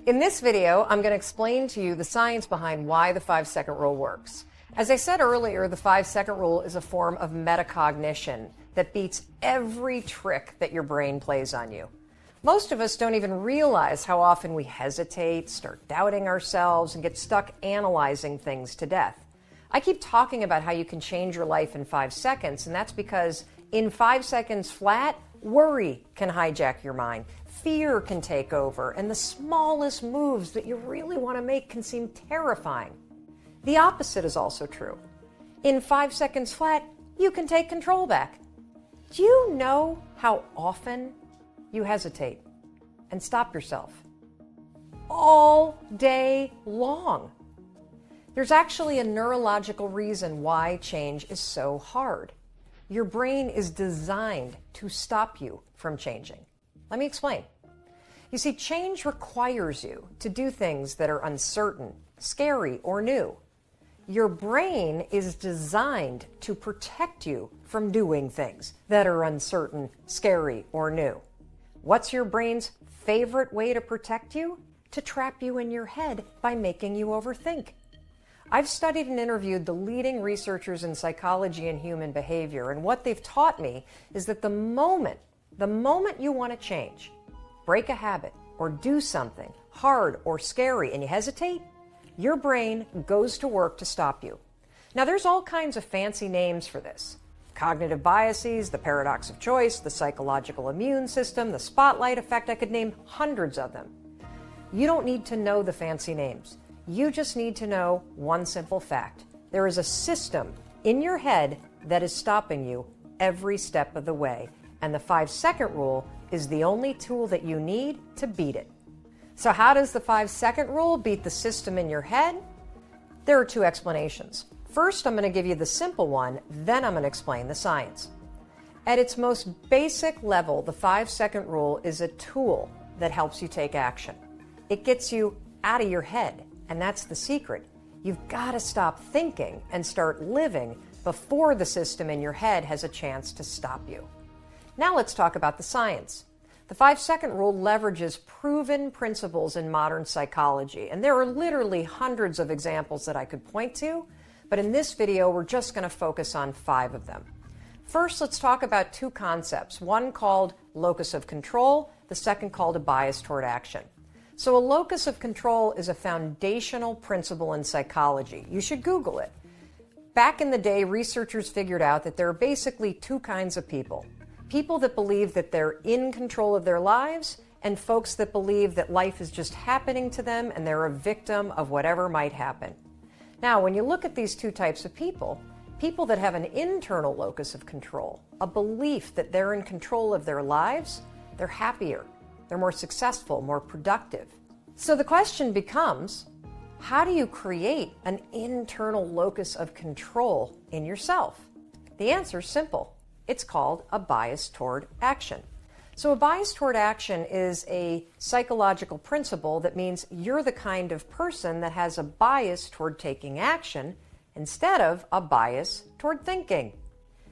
In this video, I'm going to explain to you the science behind why the 5-second rule works. As I said earlier, the 5-second rule is a form of metacognition that beats every trick that your brain plays on you. Most of us don't even realize how often we hesitate, start doubting ourselves, and get stuck analyzing things to death. I keep talking about how you can change your life in 5 seconds, and that's because in 5 seconds flat, worry can hijack your mind, fear can take over, and the smallest moves that you really want to make can seem terrifying. The opposite is also true. In 5 seconds flat, you can take control back. Do you know how often you hesitate and stop yourself? All day long. There's actually a neurological reason why change is so hard. Your brain is designed to stop you from changing. Let me explain. You see, change requires you to do things that are uncertain, scary, or new. Your brain is designed to protect you from doing things that are uncertain, scary, or new. What's your brain's favorite way to protect you? To trap you in your head by making you overthink. I've studied and interviewed the leading researchers in psychology and human behavior, and what they've taught me is that the moment you want to change, break a habit, or do something hard or scary, and you hesitate, your brain goes to work to stop you. Now, there's all kinds of fancy names for this. Cognitive biases, the paradox of choice, the psychological immune system, the spotlight effect. I could name hundreds of them. You don't need to know the fancy names. You just need to know one simple fact. There is a system in your head that is stopping you every step of the way, and the 5-second rule is the only tool that you need to beat it. So how does the 5-second rule beat the system in your head? There are two explanations. First, I'm going to give you the simple one, then I'm going to explain the science. At its most basic level, the 5-second rule is a tool that helps you take action. It gets you out of your head, and that's the secret. You've got to stop thinking and start living before the system in your head has a chance to stop you. Now let's talk about the science. The 5-second rule leverages proven principles in modern psychology, and there are literally hundreds of examples that I could point to, but in this video we're just going to focus on 5 of them. First, let's talk about 2 concepts, one called locus of control, the second called a bias toward action. So a locus of control is a foundational principle in psychology. You should Google it. Back in the day, researchers figured out that there are basically 2 kinds of people. People that believe that they're in control of their lives, and folks that believe that life is just happening to them and they're a victim of whatever might happen. Now, when you look at these 2 types of people, people that have an internal locus of control, a belief that they're in control of their lives, they're happier, they're more successful, more productive. So the question becomes, how do you create an internal locus of control in yourself? The answer is simple. It's called a bias toward action. So a bias toward action is a psychological principle that means you're the kind of person that has a bias toward taking action instead of a bias toward thinking.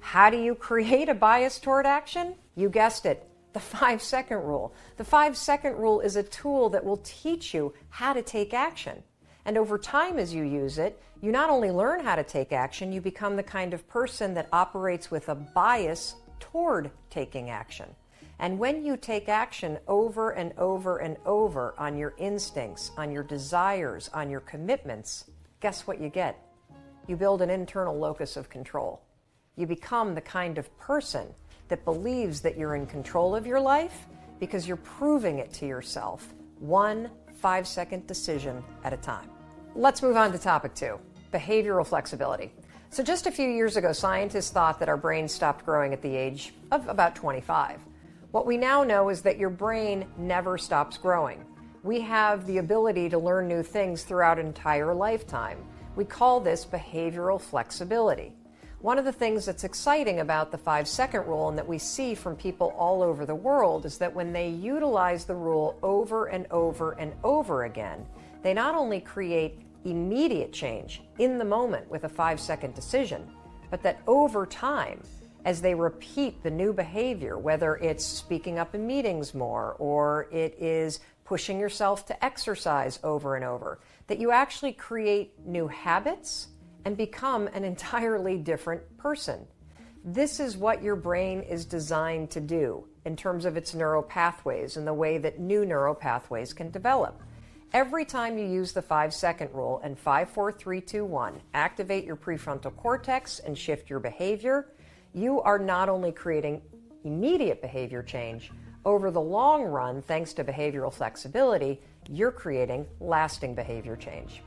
How do you create a bias toward action? You guessed it, the 5-second rule. The 5-second rule is a tool that will teach you how to take action. And over time, as you use it, you not only learn how to take action, you become the kind of person that operates with a bias toward taking action. And when you take action over and over and over on your instincts, on your desires, on your commitments, guess what you get? You build an internal locus of control. You become the kind of person that believes that you're in control of your life because you're proving it to yourself, one 5-second decision at a time. Let's move on to topic 2, behavioral flexibility. So just a few years ago, scientists thought that our brains stopped growing at the age of about 25. What we now know is that your brain never stops growing. We have the ability to learn new things throughout an entire lifetime. We call this behavioral flexibility. One of the things that's exciting about the 5-second rule and that we see from people all over the world is that when they utilize the rule over and over and over again, they not only create immediate change in the moment with a 5-second decision, but that over time, as they repeat the new behavior, whether it's speaking up in meetings more, or it is pushing yourself to exercise over and over, that you actually create new habits and become an entirely different person. This is what your brain is designed to do in terms of its neural pathways and the way that new neural pathways can develop. Every time you use the 5-second rule and 5, 4, 3, 2, 1, activate your prefrontal cortex and shift your behavior, you are not only creating immediate behavior change, over the long run, thanks to behavioral flexibility, you're creating lasting behavior change.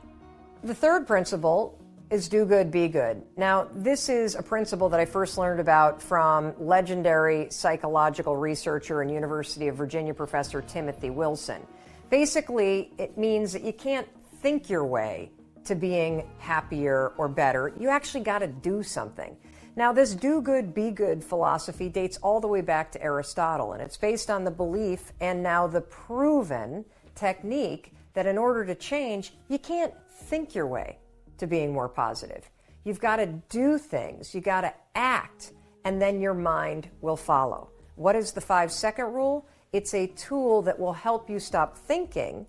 The third principle is do good, be good. Now, this is a principle that I first learned about from legendary psychological researcher and University of Virginia professor Timothy Wilson. Basically, it means that you can't think your way to being happier or better. You actually got to do something. Now, this do good, be good philosophy dates all the way back to Aristotle, and it's based on the belief and now the proven technique that in order to change, you can't think your way to being more positive. You've got to do things, you got to act, and then your mind will follow. What is the 5-second rule? It's a tool that will help you stop thinking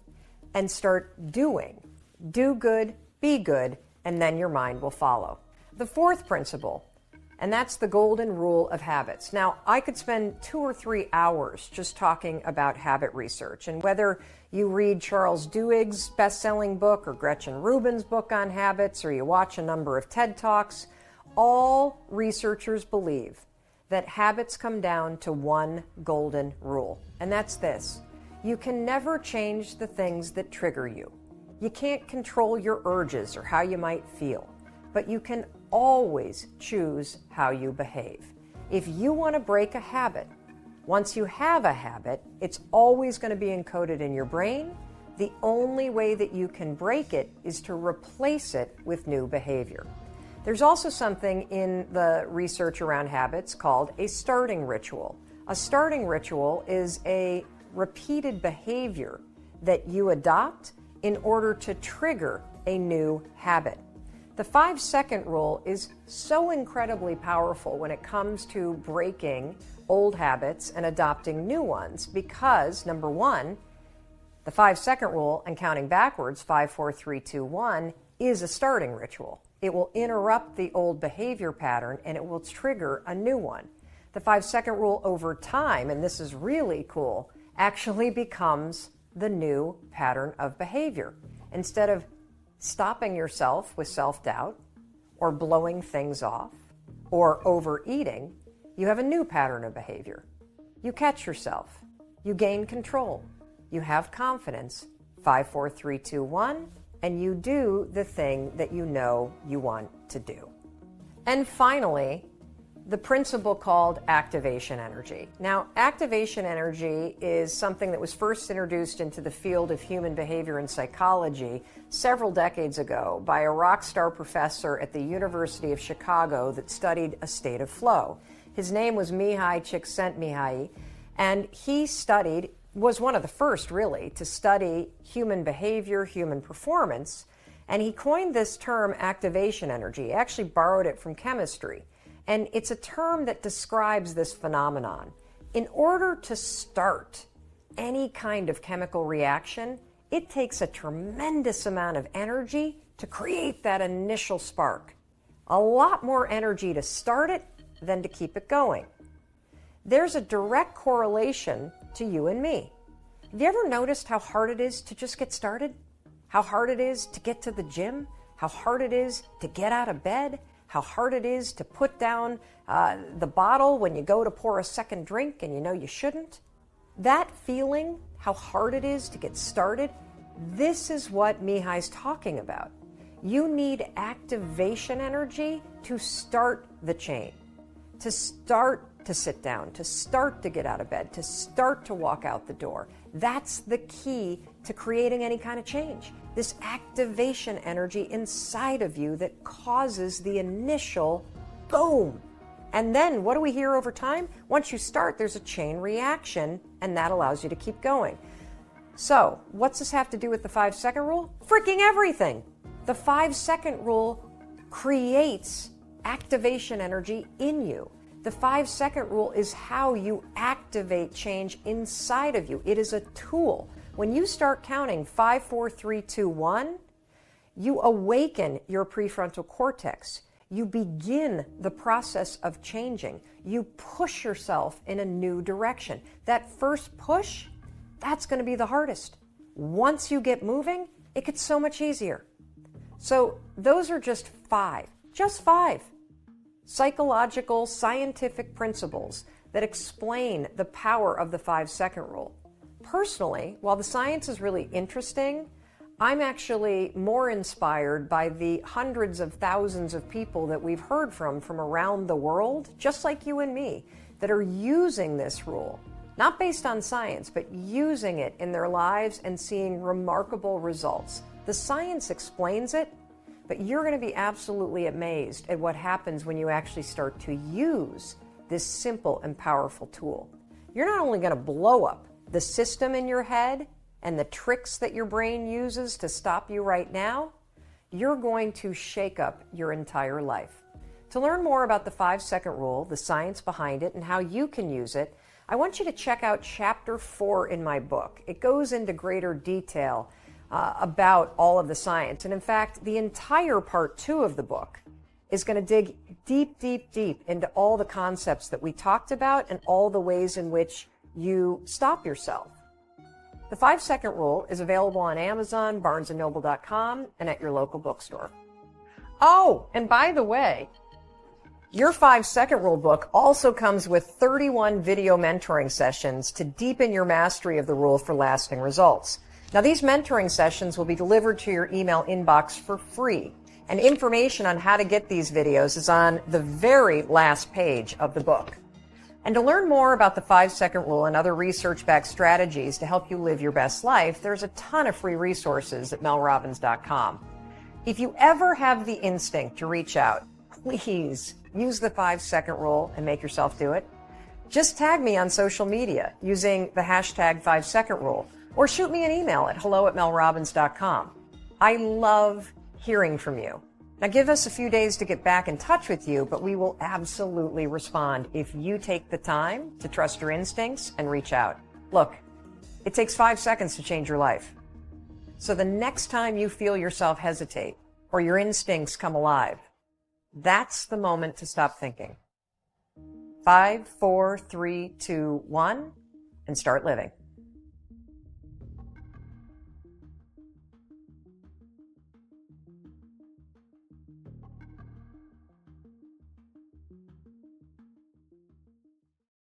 and start doing. Do good, be good, and then your mind will follow. The fourth principle, and that's the golden rule of habits. Now, I could spend 2 or 3 hours just talking about habit research, and whether you read Charles Duhigg's best-selling book or Gretchen Rubin's book on habits, or you watch a number of TED Talks, all researchers believe that habits come down to one golden rule, and that's this. You can never change the things that trigger you. You can't control your urges or how you might feel, but you can always choose how you behave. If you want to break a habit, once you have a habit, it's always going to be encoded in your brain. The only way that you can break it is to replace it with new behavior. There's also something in the research around habits called a starting ritual. A starting ritual is a repeated behavior that you adopt in order to trigger a new habit. The 5-second rule is so incredibly powerful when it comes to breaking old habits and adopting new ones because, number one, the 5-second rule and counting backwards, 5, 4, 3, 2, 1, is a starting ritual. It will interrupt the old behavior pattern and it will trigger a new one. The 5-second rule over time, and this is really cool, actually becomes the new pattern of behavior. Instead of stopping yourself with self-doubt or blowing things off or overeating, you have a new pattern of behavior. You catch yourself. You gain control. You have confidence. 5, 4, 3, 2, 1, and you do the thing that you know you want to do. And finally, the principle called activation energy. Now, activation energy is something that was first introduced into the field of human behavior and psychology several decades ago by a rock star professor at the University of Chicago that studied a state of flow. His name was Mihai Csikszentmihalyi, and he was one of the first, really, to study human behavior, human performance, and he coined this term activation energy. He actually borrowed it from chemistry. And it's a term that describes this phenomenon. In order to start any kind of chemical reaction, it takes a tremendous amount of energy to create that initial spark. A lot more energy to start it than to keep it going. There's a direct correlation to you and me. Have you ever noticed how hard it is to just get started? How hard it is to get to the gym? How hard it is to get out of bed? How hard it is to put down the bottle when you go to pour a second drink and you know you shouldn't? That feeling, how hard it is to get started, this is what Mihai's talking about. You need activation energy to start the chain, to start to sit down, to start to get out of bed, to start to walk out the door. That's the key to creating any kind of change. This activation energy inside of you that causes the initial boom. And then what do we hear over time? Once you start, there's a chain reaction, and that allows you to keep going. So, what's this have to do with the 5-second rule? Freaking everything. The 5-second rule creates activation energy in you. The 5-second rule is how you activate change inside of you. It is a tool When you start counting 5, 4, 3, 2, 1, you awaken your prefrontal cortex. You begin the process of changing. You push yourself in a new direction. That first push, that's going to be the hardest. Once you get moving, it gets so much easier. So those are just five psychological, scientific principles that explain the power of the 5-second rule. Personally, while the science is really interesting, I'm actually more inspired by the hundreds of thousands of people that we've heard from around the world, just like you and me, that are using this rule, not based on science, but using it in their lives and seeing remarkable results. The science explains it, but you're going to be absolutely amazed at what happens when you actually start to use this simple and powerful tool. You're not only going to blow up the system in your head and the tricks that your brain uses to stop you right now, you're going to shake up your entire life. To learn more about the 5-second rule, the science behind it, and how you can use it, I want you to check out Chapter 4 in my book. It goes into greater detail about all of the science. And in fact, the entire Part 2 of the book is going to dig deep, deep, deep into all the concepts that we talked about and all the ways in which you stop yourself. The 5-second rule is available on Amazon, barnesandnoble.com, and at your local bookstore. Oh, and by the way, your 5-second rule book also comes with 31 video mentoring sessions to deepen your mastery of the rule for lasting results. Now, these mentoring sessions will be delivered to your email inbox for free, and information on how to get these videos is on the very last page of the book. And to learn more about the 5-second rule and other research-backed strategies to help you live your best life, there's a ton of free resources at melrobbins.com. If you ever have the instinct to reach out, please use the 5-second rule and make yourself do it. Just tag me on social media using the hashtag 5-second rule, or shoot me an email at hello@melrobbins.com. I love hearing from you. Now, give us a few days to get back in touch with you, but we will absolutely respond if you take the time to trust your instincts and reach out. Look, it takes 5 seconds to change your life. So the next time you feel yourself hesitate or your instincts come alive, that's the moment to stop thinking. 5, 4, 3, 2, 1, and start living.